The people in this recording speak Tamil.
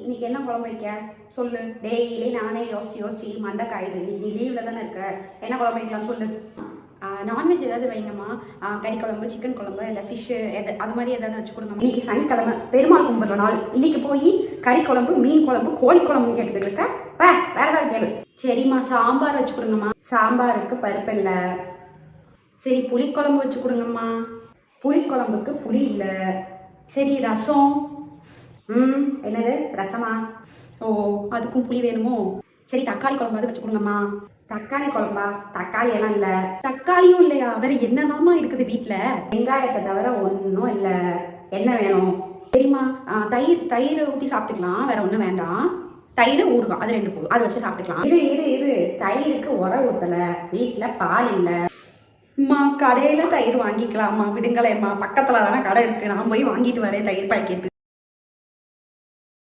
இன்னைக்கு என்ன குழம்பு வைக்க சொல்லு. டெய்லி நானே யோசிச்சு மண்டை காயுது. நீ லீவில் தானே இருக்க, என்ன குழம்பு வைக்கலாம்னு சொல்லு. நான்வெஜ் ஏதாவது வைங்கம்மா. கறி குழம்பு, சிக்கன் குழம்பு, இல்லை ஃபிஷ்ஷு அது மாதிரி ஏதாவது வச்சு கொடுங்க. இன்னைக்கு சனிக்கிழமை, பெருமாள் கும்பிட்ற நாள். இன்னைக்கு போய் கறி குழம்பு, மீன் குழம்பு, கோழி குழம்புன்னு கேட்டுட்டு இருக்க. வேற ஏதாவது கேளு. சரிம்மா, சாம்பார் வச்சு கொடுங்கம்மா. சாம்பாருக்கு பருப்பு இல்லை. சரி, புளிக்குழம்பு வச்சு கொடுங்கம்மா. புளிக்குழம்புக்கு புளி இல்லை. சரி, ரசம். என்னது ரசமா? ஓ, அதுக்கும் புளி வேணுமோ? சரி, தக்காளி குழம்பாவது வச்சு கொடுங்கம்மா. தக்காளி குழம்பா? தக்காளி எல்லாம் இல்லை. தக்காளியும் இல்லையா? வேற என்னதாம்மா இருக்குது வீட்டில்? வெங்காயத்தை தவிர ஒன்றும் இல்லை. என்ன வேணும்? சரிம்மா, தயிர் ஊற்றி சாப்பிட்டுக்கலாம், வேற ஒன்றும் வேண்டாம். தயிர் ஊறுகாய் அது 2 போதும், அதை வச்சு சாப்பிட்டுக்கலாம். இரு தயிருக்கு ஊற்றலை, வீட்டில் பால் இல்லை. அம்மா, கடையில் தயிர் வாங்கிக்கலாம்மா, விடுங்களேம்மா. பக்கத்தில் தானே கடை இருக்குது, நான் போய் வாங்கிட்டு வரேன் தயிர் பாக்கெட்டு.